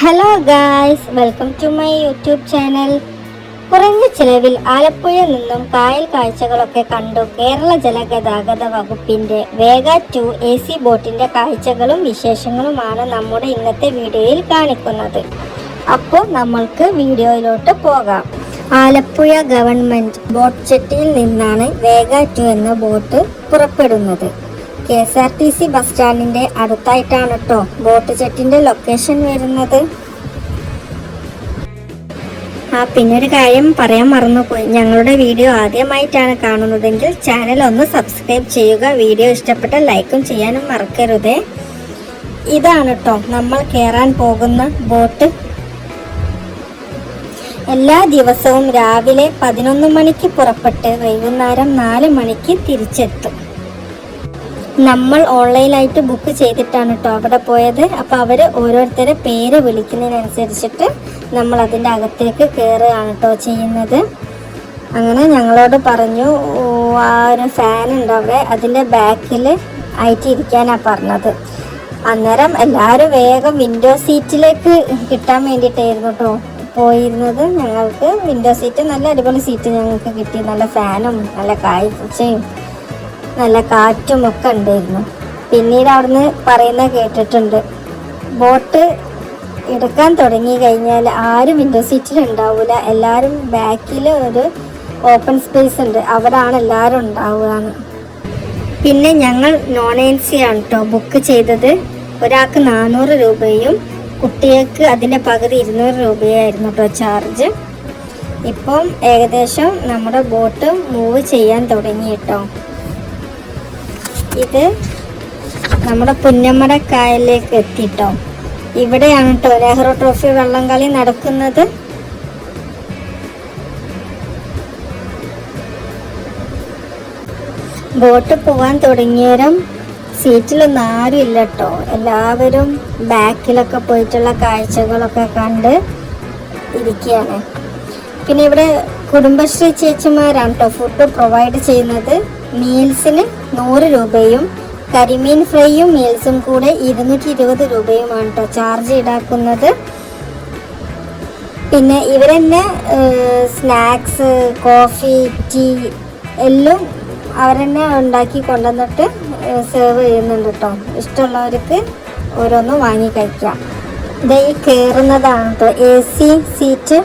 Hello guys, welcome to my YouTube channel. കുറഞ്ഞ ചിലവിൽ ആലപ്പുഴയിൽ നിന്നും കായൽ കാഴ്ചകളൊക്കെ കണ്ടു കേരള ജലഗതാഗത വകുപ്പിന്റെ വേഗ 2 AC ബോട്ടിന്റെ കാഴ്ചകളും വിശേഷങ്ങളുമാണ് നമ്മുടെ ഇന്നത്തെ വീഡിയോയിൽ കാണിക്കുന്നത്. അപ്പോൾ നമ്മൾക്ക് വീഡിയോയിലോട്ട് പോകാം. ആലപ്പുഴ ഗവൺമെന്റ് ബോട്ട് ജെട്ടിയിൽ നിന്നാണ് വേഗ 2 എന്ന ബോട്ട് പുറപ്പെടുന്നത്. KSRTC ബസ് സ്റ്റാൻഡിന്റെ അടുത്തായിട്ടാണ് കേട്ടോ ബോട്ട് ജെട്ടിന്റെ ലൊക്കേഷൻ വരുന്നത്. പിന്നെ ഒരു കാര്യം പറയാൻ മറന്നുപോയി. ഞങ്ങളുടെ വീഡിയോ ആദ്യമായിട്ടാണ് കാണുന്നതെങ്കിൽ ചാനൽ ഒന്ന് സബ്സ്ക്രൈബ് ചെയ്യുക. വീഡിയോ ഇഷ്ടപ്പെട്ട ലൈക്കും ചെയ്യാനും മറക്കരുതേ. ഇതാണ് കേട്ടോ നമ്മൾ കയറാൻ പോകുന്ന ബോട്ട്. എല്ലാ ദിവസവും രാവിലെ 11 മണിക്ക് പുറപ്പെട്ട് വൈകുന്നേരം 4 മണിക്ക് തിരിച്ചെത്തും. നമ്മൾ ഓൺലൈനായിട്ട് ബുക്ക് ചെയ്തിട്ടാണ് കേട്ടോ അവിടെ പോയത്. അപ്പോൾ അവർ ഓരോരുത്തരെ പേര് വിളിക്കുന്നതിനനുസരിച്ചിട്ട് നമ്മൾ അതിൻ്റെ അകത്തേക്ക് കയറുകയാണ് കേട്ടോ ചെയ്യുന്നത്. അങ്ങനെ ഞങ്ങളോട് പറഞ്ഞു ആ ഒരു ഫാൻ ഉണ്ട് അവിടെ, അതിൻ്റെ ബാക്കിൽ ആയിട്ട് ഇരിക്കാനാണ് പറഞ്ഞത്. അന്നേരം എല്ലാവരും വേഗം വിൻഡോ സീറ്റിലേക്ക് കിട്ടാൻ വേണ്ടിയിട്ടായിരുന്നു കേട്ടോ പോയിരുന്നത്. ഞങ്ങൾക്ക് വിൻഡോ സീറ്റ്, നല്ല അടിപൊളി സീറ്റ് ഞങ്ങൾക്ക് കിട്ടി. നല്ല ഫാനും നല്ല കാഴ്ചയും നല്ല കാറ്റും ഒക്കെ ഉണ്ടായിരുന്നു. പിന്നീട് അവിടുന്ന് പറയുന്നത് കേട്ടിട്ടുണ്ട്, ബോട്ട് എടുക്കാൻ തുടങ്ങി കഴിഞ്ഞാൽ ആരും വിൻഡോ സീറ്റിൽ ഉണ്ടാവില്ല, എല്ലാവരും ബാക്കിൽ ഒരു ഓപ്പൺ സ്പേസ് ഉണ്ട്, അവിടെയാണ് എല്ലാവരും ഉണ്ടാവുകയാണ്. പിന്നെ ഞങ്ങൾ നോൺ AC ആണ് കേട്ടോ ബുക്ക് ചെയ്തത്. ഒരാൾക്ക് 400 രൂപയും കുട്ടികൾക്ക് അതിൻ്റെ പകുതി 200 രൂപയായിരുന്നു കേട്ടോ ചാർജ്. ഇപ്പം ഏകദേശം നമ്മുടെ ബോട്ട് മൂവ് ചെയ്യാൻ തുടങ്ങി കേട്ടോ. ഇത് നമ്മുടെ പുന്നമട കായലിലേക്ക് എത്തിട്ടോ. ഇവിടെയാണ് കേട്ടോ നെഹ്റു ട്രോഫി വള്ളംകളി നടക്കുന്നത്. ബോട്ട് പോകാൻ തുടങ്ങിയവരും സീറ്റിലൊന്നും ആരും ഇല്ല കേട്ടോ. എല്ലാവരും ബാക്കിലൊക്കെ പോയിട്ടുള്ള കാഴ്ചകളൊക്കെ കണ്ട് ഇരിക്കുകയാണ്. പിന്നെ ഇവിടെ കുടുംബശ്രീ ചേച്ചിമാരാണ് കേട്ടോ ഫുഡ് പ്രൊവൈഡ് ചെയ്യുന്നത്. മീൽസിന് 100 രൂപയും കരിമീൻ ഫ്രൈയും മീൽസും കൂടെ 220 രൂപയുമാണ് കേട്ടോ ചാർജ് ഈടാക്കുന്നത്. പിന്നെ ഇവരെന്നെ സ്നാക്സ്, കോഫി, ടീ എല്ലാം അവരെന്നെ ഉണ്ടാക്കി കൊണ്ടുവന്നിട്ട് സെർവ് ചെയ്യുന്നുണ്ട് കേട്ടോ. ഇഷ്ടമുള്ളവർക്ക് ഓരോന്നും വാങ്ങി കഴിക്കാം. ഇത് ഈ കയറുന്നതാണ് കേട്ടോ AC സീറ്റ്.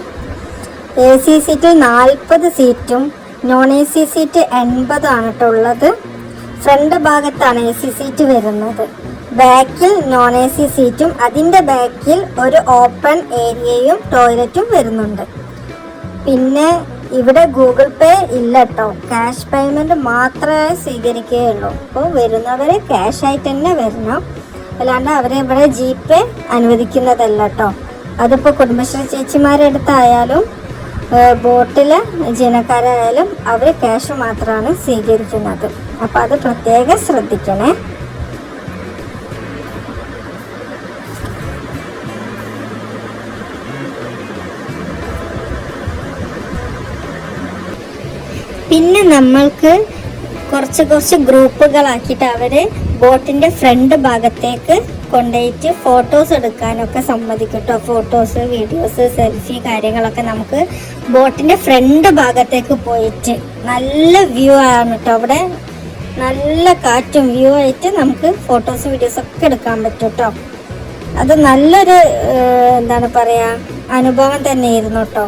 AC സീറ്റ് 40 സീറ്റും നോൺ AC സീറ്റ് 80 ആണ് കേട്ടോ ഉള്ളത്. ഫ്രണ്ട് ഭാഗത്താണ് AC സീറ്റ് വരുന്നത്. ബാക്കിൽ നോൺ AC സീറ്റും അതിൻ്റെ ബാക്കിൽ ഒരു ഓപ്പൺ ഏരിയയും ടോയ്ലറ്റും വരുന്നുണ്ട്. പിന്നെ ഇവിടെ ഗൂഗിൾ പേ ഇല്ല കേട്ടോ, ക്യാഷ് പേയ്മെൻറ്റ് മാത്രമേ സ്വീകരിക്കുകയുള്ളൂ. അപ്പോൾ വരുന്നവരെ ക്യാഷ് ആയിട്ട് തന്നെ വരണം, അല്ലാണ്ട് അവരെ ഇവിടെ GPay അനുവദിക്കുന്നതല്ല കേട്ടോ. അതിപ്പോൾ കുടുംബശ്രീ ചേച്ചിമാരുടെ അടുത്തായാലും ബോട്ടിലെ ജീവനക്കാരായാലും അവർ ക്യാഷ് മാത്രമാണ് സ്വീകരിക്കുന്നത്. അപ്പോൾ അത് പ്രത്യേകം ശ്രദ്ധിക്കണേ. പിന്നെ നമ്മൾക്ക് കുറച്ച് ഗ്രൂപ്പുകളാക്കിയിട്ട് അവർ ബോട്ടിൻ്റെ ഫ്രണ്ട് ഭാഗത്തേക്ക് കൊണ്ടുപോയിട്ട് ഫോട്ടോസ് എടുക്കാനൊക്കെ സമ്മതിക്കും കേട്ടോ. ഫോട്ടോസ്, വീഡിയോസ്, സെൽഫി കാര്യങ്ങളൊക്കെ നമുക്ക് ബോട്ടിൻ്റെ ഫ്രണ്ട് ഭാഗത്തേക്ക് പോയിട്ട് നല്ല വ്യൂ ആണ് കേട്ടോ. അവിടെ നല്ല കാറ്റും വ്യൂ ആയിട്ട് നമുക്ക് ഫോട്ടോസ്, വീഡിയോസ് ഒക്കെ എടുക്കാൻ പറ്റും കേട്ടോ. അത് നല്ലൊരു എന്താണ് പറയുക അനുഭവം തന്നെയായിരുന്നു കേട്ടോ.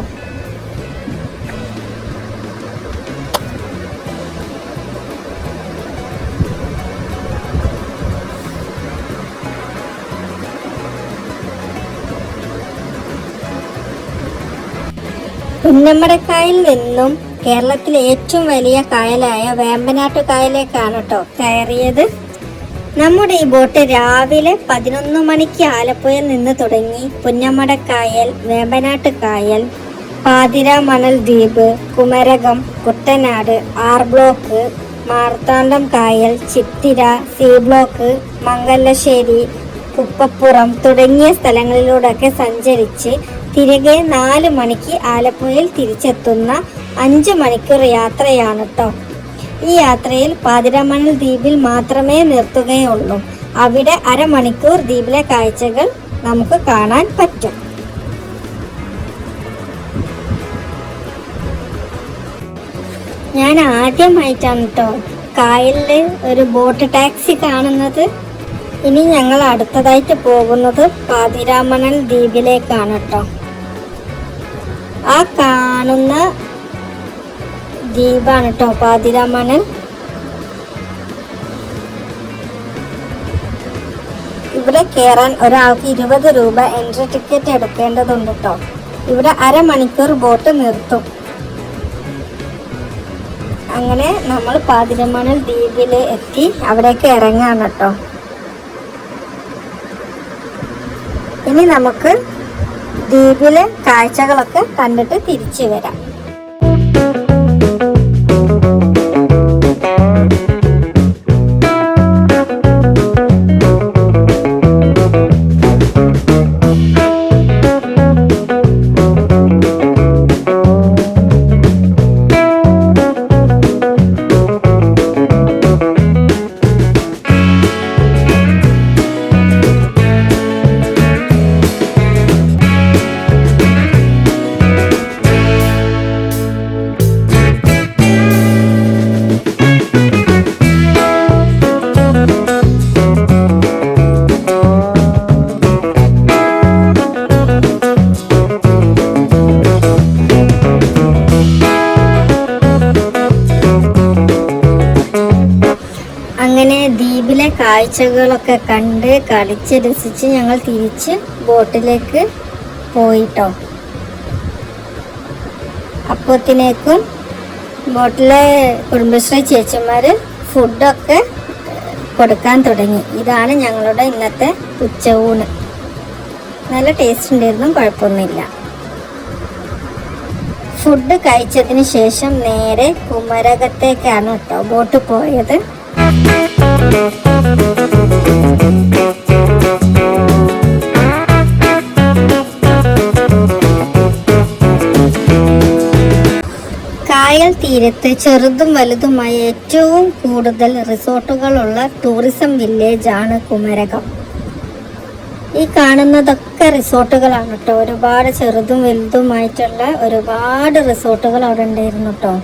പുന്നമടക്കായൽ നിന്നും കേരളത്തിലെ ഏറ്റവും വലിയ കായലായ വേമ്പനാട്ട് കായലേക്കാണ് കേട്ടോ കയറിയത്. നമ്മുടെ ഈ ബോട്ട് രാവിലെ 11 മണിക്ക് ആലപ്പുഴയിൽ നിന്ന് തുടങ്ങി പുന്നമടക്കായൽ, വേമ്പനാട്ട് കായൽ, പാതിര മണൽ ദ്വീപ്, കുമരകം, കുട്ടനാട്, R ബ്ലോക്ക്, മാർത്താണ്ഡം കായൽ, ചിത്തിര, C ബ്ലോക്ക്, മംഗലശ്ശേരി, കുപ്പപ്പുറം തുടങ്ങിയ സ്ഥലങ്ങളിലൂടെയൊക്കെ സഞ്ചരിച്ച് തിരികെ 4 മണിക്ക് ആലപ്പുഴയിൽ തിരിച്ചെത്തുന്ന 5 മണിക്കൂർ യാത്രയാണ് കേട്ടോ. ഈ യാത്രയിൽ പാതിരാമണൽ ദ്വീപിൽ മാത്രമേ നിർത്തുകയുള്ളൂ. അവിടെ അരമണിക്കൂർ ദ്വീപിലെ കാഴ്ചകൾ നമുക്ക് കാണാൻ പറ്റും. ഞാൻ ആദ്യമായിട്ടാണ് കേട്ടോ കായലിൽ ഒരു ബോട്ട് ടാക്സി കാണുന്നത്. ഇനി ഞങ്ങൾ അടുത്തതായിട്ട് പോകുന്നത് പാതിരാമണൽ ദ്വീപിലേക്കാണ് കേട്ടോ. ആ കാണുന്ന ദ്വീപാണ് കേട്ടോ പാതിരാമണൽ. ഇവിടെ കയറാൻ ഒരാൾക്ക് 20 രൂപ എൻട്രി ടിക്കറ്റ് എടുക്കേണ്ടതുണ്ട് കേട്ടോ. ഇവിടെ അരമണിക്കൂർ ബോട്ട് നിർത്തും. അങ്ങനെ നമ്മൾ പാതിരാമണൽ ദ്വീപിൽ എത്തി അവിടേക്ക് ഇറങ്ങാണ് കേട്ടോ. ഇനി നമുക്ക് ദ്വീപിലെ കാഴ്ചകളൊക്കെ കണ്ടിട്ട് തിരിച്ചു വരാം. അങ്ങനെ ദ്വീപിലെ കാഴ്ചകളൊക്കെ കണ്ട് കളിച്ച് രസിച്ച് ഞങ്ങൾ തിരിച്ച് ബോട്ടിലേക്ക് പോയിട്ടോ. അപ്പോഴത്തേക്കും ബോട്ടിലെ കുടുംബശ്രീ ചേച്ചിമാർ ഫുഡൊക്കെ കൊടുക്കാൻ തുടങ്ങി. ഇതാണ് ഞങ്ങളുടെ ഇന്നത്തെ ഉച്ചയൂണ്. നല്ല ടേസ്റ്റ് ഉണ്ടായിരുന്നു, കുഴപ്പമൊന്നുമില്ല. ഫുഡ് കഴിച്ചതിന് ശേഷം നേരെ കുമരകത്തേക്കാണ് കേട്ടോ ബോട്ട് പോയത്. കായൽ തീരത്ത് ചെറുതും വലുതുമായ ഏറ്റവും കൂടുതൽ റിസോർട്ടുകളുള്ള ടൂറിസം വില്ലേജാണ് കുമരകം. ഈ കാണുന്നതൊക്കെ റിസോർട്ടുകളാണ് കേട്ടോ. ഒരുപാട് ചെറുതും വലുതുമായിട്ടുള്ള ഒരുപാട് റിസോർട്ടുകൾ അവിടെ ഉണ്ടായിരുന്നു കേട്ടോ.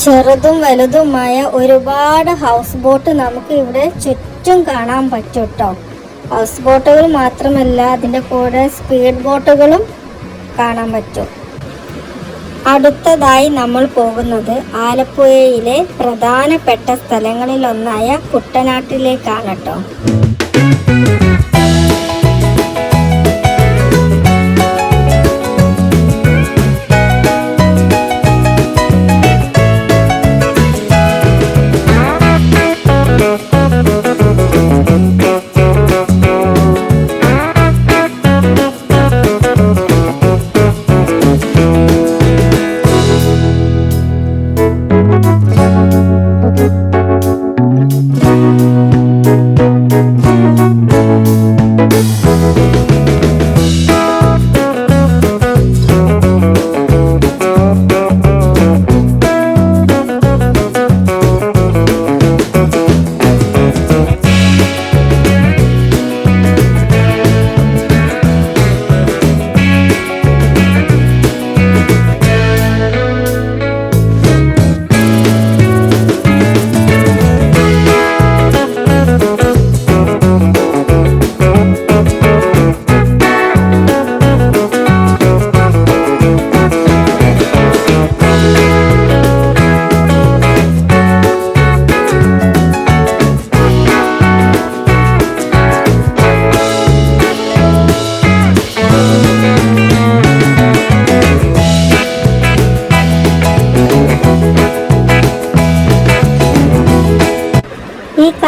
ചെറുതും വലുതുമായ ഒരുപാട് ഹൗസ് ബോട്ട് നമുക്ക് ഇവിടെ ചുറ്റും കാണാൻ പറ്റും കേട്ടോ. ഹൗസ് ബോട്ടുകൾ മാത്രമല്ല, അതിൻ്റെ കൂടെ സ്പീഡ് ബോട്ടുകളും കാണാൻ പറ്റും. അടുത്തതായി നമ്മൾ പോകുന്നത് ആലപ്പുഴയിലെ പ്രധാനപ്പെട്ട സ്ഥലങ്ങളിലൊന്നായ കുട്ടനാട്ടിലേക്കാണ് കേട്ടോ.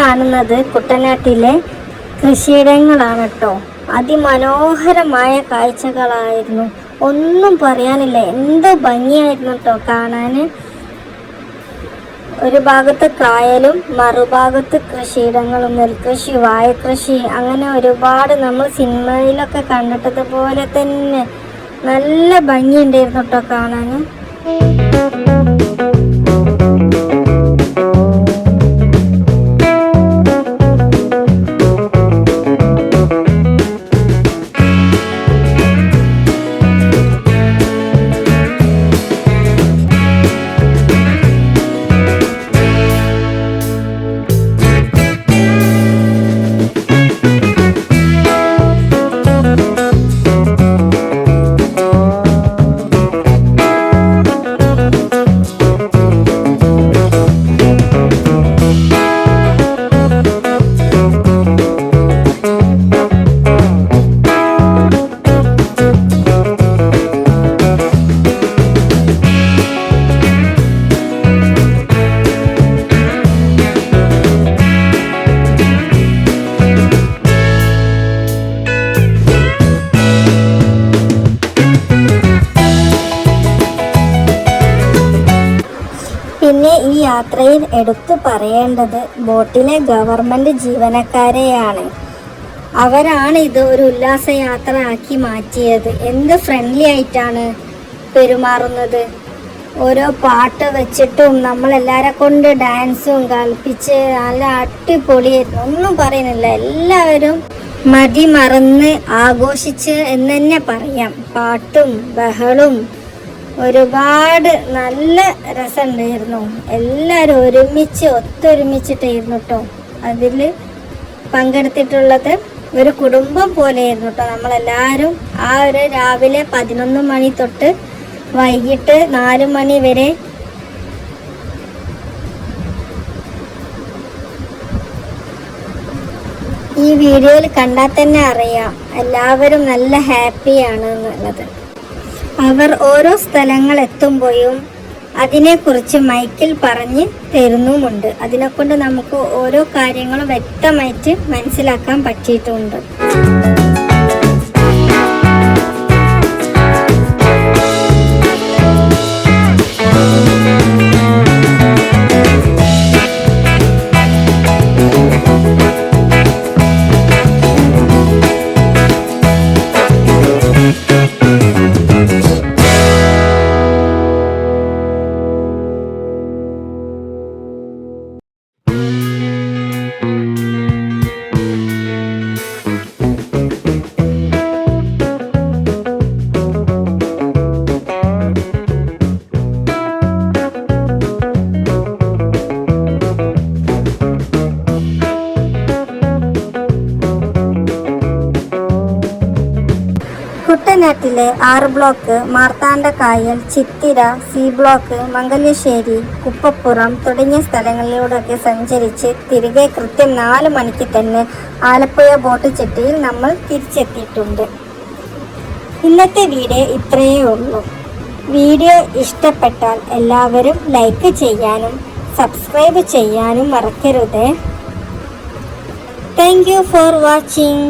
കാണുന്നത് കുട്ടനാട്ടിലെ കൃഷിയിടങ്ങളാണ് കേട്ടോ. അതിമനോഹരമായ കാഴ്ചകളായിരുന്നു, ഒന്നും പറയാനില്ല. എന്തോ ഭംഗിയായിരുന്നു കേട്ടോ കാണാൻ. ഒരു ഭാഗത്ത് കായലും മറുഭാഗത്ത് കൃഷിയിടങ്ങളും, നെൽകൃഷി, വാഴക്കൃഷി, അങ്ങനെ ഒരുപാട് നമ്മൾ സിനിമയിലൊക്കെ കണ്ടിട്ടതുപോലെ തന്നെ നല്ല ഭംഗിയുണ്ടായിരുന്നു കേട്ടോ കാണാൻ. പിന്നെ ഈ യാത്രയിൽ എടുത്തു പറയേണ്ടത് ബോട്ടിലെ ഗവൺമെൻറ് ജീവനക്കാരെയാണ്. അവരാണ് ഇത് ഒരു ഉല്ലാസയാത്ര ആക്കി മാറ്റിയത്. എന്ത് ഫ്രണ്ട്ലി ആയിട്ടാണ് പെരുമാറുന്നത്. ഓരോ പാട്ട് വെച്ചിട്ടും നമ്മളെല്ലാവരെ കൊണ്ട് ഡാൻസും കളിപ്പിച്ച് നല്ല അടിപൊളിയായിരുന്നു. ഒന്നും പറയുന്നില്ല, എല്ലാവരും മതി മറന്ന് ആഘോഷിച്ച് എന്ന് തന്നെ പറയാം. പാട്ടും ബഹളും ഒരുപാട് നല്ല രസമുണ്ടായിരുന്നു. എല്ലാവരും ഒത്തൊരുമിച്ചിട്ടായിരുന്നു കേട്ടോ അതിൽ പങ്കെടുത്തിട്ടുള്ളത്. ഒരു കുടുംബം പോലെയായിരുന്നു കേട്ടോ നമ്മളെല്ലാവരും. ആ ഒരു രാവിലെ 11 മണി തൊട്ട് വൈകിട്ട് 4 മണി വരെ ഈ വീഡിയോയിൽ കണ്ടാൽ തന്നെ അറിയാം എല്ലാവരും നല്ല ഹാപ്പിയാണ് എന്നുള്ളത്. അവർ ഓരോ സ്ഥലങ്ങൾ എത്തുമ്പോഴും അതിനെക്കുറിച്ച് മൈക്കിൽ പറഞ്ഞ് തരുന്നുമുണ്ട്. അതിനെക്കൊണ്ട് നമുക്ക് ഓരോ കാര്യങ്ങളും വ്യക്തമായിട്ട് മനസ്സിലാക്കാൻ പറ്റിയിട്ടുണ്ട്. കുട്ടനാട്ടിലെ 6 ബ്ലോക്ക്, മാർത്താണ്ഡക്കായൽ, ചിത്തിര, സി ബ്ലോക്ക്, മംഗല്യശ്ശേരി, കുപ്പപ്പുറം തുടങ്ങിയ സ്ഥലങ്ങളിലൂടെയൊക്കെ സഞ്ചരിച്ച് തിരികെ കൃത്യം 4 മണിക്ക് തന്നെ ആലപ്പുഴ ബോട്ട് ചെട്ടിയിൽ നമ്മൾ തിരിച്ചെത്തിയിട്ടുണ്ട്. ഇന്നത്തെ വീഡിയോ ഇത്രയേ ഉള്ളൂ. വീഡിയോ ഇഷ്ടപ്പെട്ടാൽ എല്ലാവരും ലൈക്ക് ചെയ്യാനും സബ്സ്ക്രൈബ് ചെയ്യാനും മറക്കരുത്. Thank you for watching.